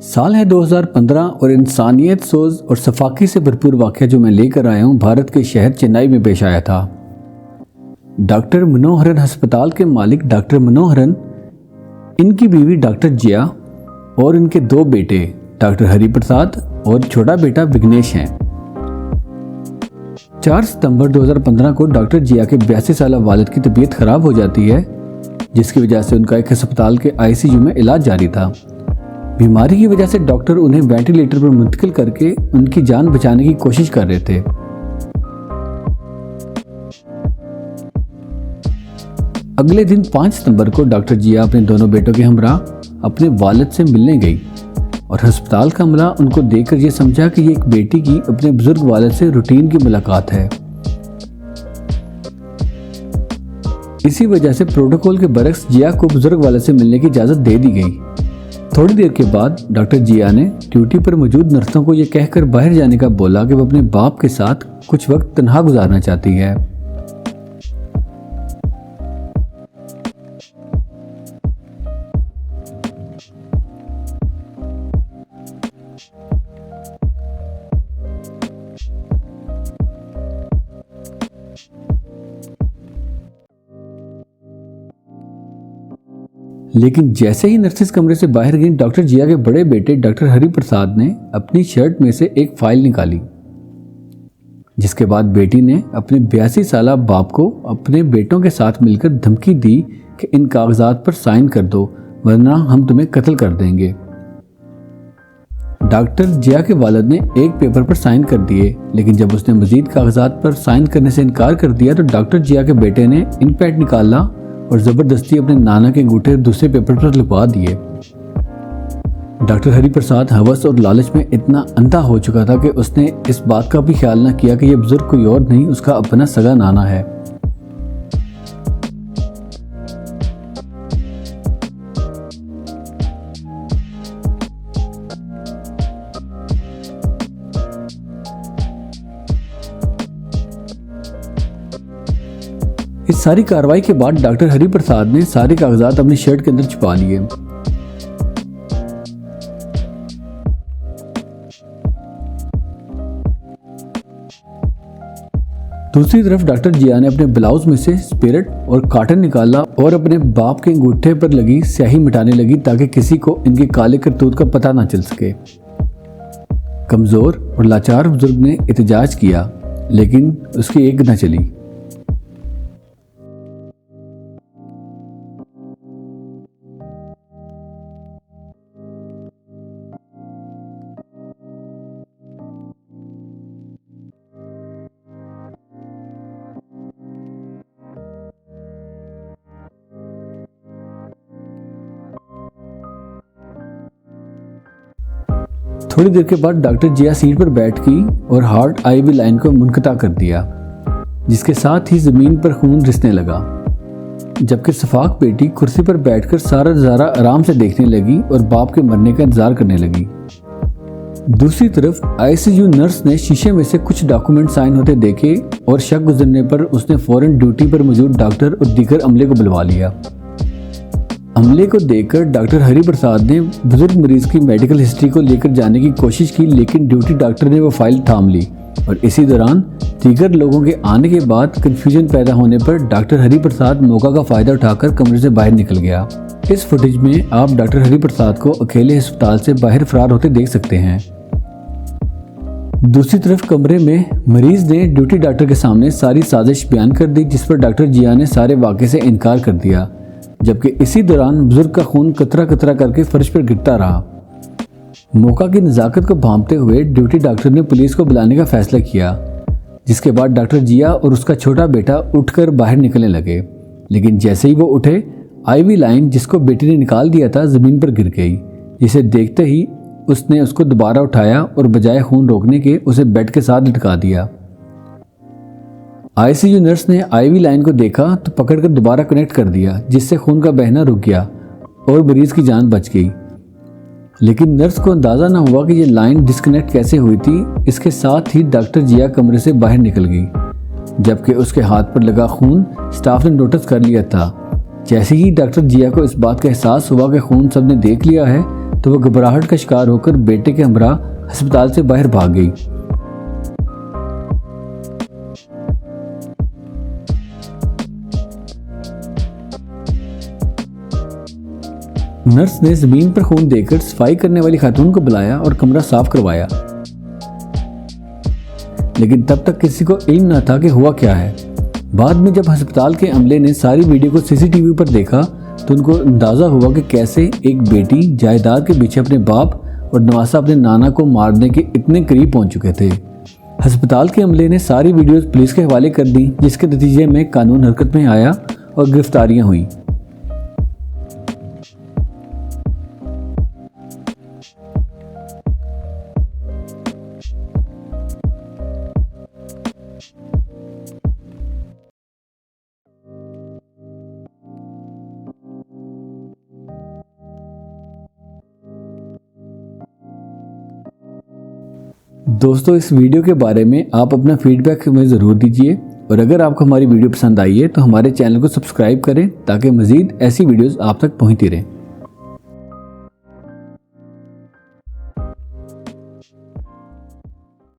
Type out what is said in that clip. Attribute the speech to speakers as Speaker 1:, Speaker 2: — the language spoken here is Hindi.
Speaker 1: साल है 2015 और इंसानियत सोज और सफाकी से भरपूर वाक़या जो मैं लेकर आया हूँ भारत के शहर चेन्नई में पेश आया था। डॉक्टर मनोहरन अस्पताल के मालिक डॉक्टर मनोहरन, इनकी बीवी डॉक्टर जिया और इनके दो बेटे डॉक्टर हरिप्रसाद और छोटा बेटा विघ्नेश हैं। 4 सितंबर 2015 को डॉक्टर जिया के 82 साल वालिद की तबीयत खराब हो जाती है, जिसकी वजह से उनका एक अस्पताल के आईसीयू में इलाज जारी था। बीमारी की वजह से डॉक्टर उन्हें वेंटिलेटर पर मुंतकिल करके उनकी जान बचाने की कोशिश कर रहे थे। अगले दिन 5 सितंबर को डॉक्टर जिया अपने दोनों बेटों के हमरा अपने वालिद से मिलने गई और अस्पताल का अमला उनको देखकर ये समझा कि ये एक बेटी की अपने बुजुर्ग वालिद से रूटीन की मुलाकात है। इसी वजह से प्रोटोकॉल के बरक्स जिया को बुजुर्ग वालिद से मिलने की इजाज़त दे दी गई। थोड़ी देर के बाद डॉक्टर जिया ने ड्यूटी पर मौजूद नर्सों को यह कहकर बाहर जाने का बोला कि वो अपने बाप के साथ कुछ वक्त तन्हा गुजारना चाहती है। लेकिन जैसे ही नर्सिस कमरे से बाहर गई, डॉक्टर जिया के बड़े बेटे डॉक्टर हरिप्रसाद ने अपनी शर्ट में से एक फाइल निकाली, जिसके बाद बेटी ने अपने 82 साल बाप को अपने बेटों के साथ मिलकर धमकी दी कि इन कागजात पर साइन कर दो वरना हम तुम्हें कत्ल कर देंगे। डॉक्टर जिया के वालिद ने एक पेपर पर साइन कर दिए, लेकिन जब उसने मजीद कागजात पर साइन करने से इनकार कर दिया तो डॉक्टर जिया के बेटे ने इन पैड निकाला और ज़बरदस्ती अपने नाना के अंगूठे दूसरे पेपर पर लिखवा दिए। डॉक्टर हरिप्रसाद हवस और लालच में इतना अंधा हो चुका था कि उसने इस बात का भी ख्याल न किया कि यह बुजुर्ग कोई और नहीं, उसका अपना सगा नाना है। इस सारी कार्रवाई के बाद डॉक्टर हरिप्रसाद ने सारे कागजात अपनी शर्ट के अंदर छुपा लिए। दूसरी तरफ डॉक्टर जिया ने अपने ब्लाउज में से स्पिरिट और कॉटन निकाला और अपने बाप के अंगूठे पर लगी स्याही मिटाने लगी ताकि किसी को इनके काले करतूत का पता ना चल सके। कमजोर और लाचार बुजुर्ग ने एहतजाज किया, लेकिन उसकी एक न चली। थोड़ी देर के बाद डॉक्टर जिया सीट पर बैठ गई और हार्ट आईवी लाइन को मुनक़ता कर दिया, जिसके साथ ही ज़मीन पर खून रिसने लगा। जबकि सफाक बेटी कुर्सी पर बैठकर सारा नज़ारा आराम से देखने लगी और बाप के मरने का इंतजार करने लगी। दूसरी तरफ आईसीयू नर्स ने शीशे में से कुछ डॉक्यूमेंट साइन होते देखे और शक गुजरने पर उसने फौरन ड्यूटी पर मौजूद डॉक्टर और दीगर अमले को बुलवा लिया। अमले को देखकर डॉक्टर हरिप्रसाद ने बुजुर्ग मरीज की मेडिकल हिस्ट्री को लेकर जाने की कोशिश की, लेकिन ड्यूटी डॉक्टर ने वो फाइल थाम ली और इसी दौरान दीगर लोगों के आने के बाद कंफ्यूजन पैदा होने पर डॉक्टर हरिप्रसाद मौका का फायदा उठाकर कमरे से बाहर निकल गया। इस फुटेज में आप डॉक्टर हरिप्रसाद को अकेले अस्पताल से बाहर फरार होते देख सकते हैं। दूसरी तरफ कमरे में मरीज ने ड्यूटी डॉक्टर के सामने सारी साजिश बयान कर दी, जिस पर डॉक्टर जिया ने सारे वाक़े से इनकार कर दिया, जबकि इसी दौरान बुजुर्ग का खून कतरा कतरा करके फर्श पर गिरता रहा। मौका की नज़ाकत को भांपते हुए ड्यूटी डॉक्टर ने पुलिस को बुलाने का फैसला किया, जिसके बाद डॉक्टर जिया और उसका छोटा बेटा उठकर बाहर निकलने लगे, लेकिन जैसे ही वो उठे आईवी लाइन जिसको बेटी ने निकाल दिया था ज़मीन पर गिर गई, जिसे देखते ही उसने उसको दोबारा उठाया और बजाय खून रोकने के उसे बेड के साथ लटका दिया। आईसीयू नर्स ने आईवी लाइन को देखा तो पकड़कर दोबारा कनेक्ट कर दिया, जिससे खून का बहना रुक गया और मरीज की जान बच गई। लेकिन नर्स को अंदाज़ा न हुआ कि ये लाइन डिस्कनेक्ट कैसे हुई थी। इसके साथ ही डॉक्टर जिया कमरे से बाहर निकल गई, जबकि उसके हाथ पर लगा खून स्टाफ ने नोटिस कर लिया था। जैसे ही डॉक्टर जिया को इस बात का एहसास हुआ कि खून सबने देख लिया है, तो वह घबराहट का शिकार होकर बेटे के हमरा अस्पताल से बाहर भाग गई। नर्स ने जमीन पर खून देखकर सफाई करने वाली खातून को बुलाया और कमरा साफ करवाया, लेकिन तब तक किसी को इल्म न था कि हुआ क्या है। बाद में जब अस्पताल के अमले ने सारी वीडियो को सीसीटीवी पर देखा तो उनको अंदाजा हुआ कि कैसे एक बेटी जायदाद के पीछे अपने बाप और नवासा अपने नाना को मारने के इतने करीब पहुंच चुके थे। अस्पताल के अमले ने सारी वीडियोस पुलिस के हवाले कर दी, जिसके नतीजे में कानून हरकत में आया और गिरफ्तारियां हुई। दोस्तों, इस वीडियो के बारे में आप अपना फीडबैक हमें ज़रूर दीजिए और अगर आपको हमारी वीडियो पसंद आई है तो हमारे चैनल को सब्सक्राइब करें ताकि मज़ीद ऐसी वीडियोस आप तक पहुंचती रहें।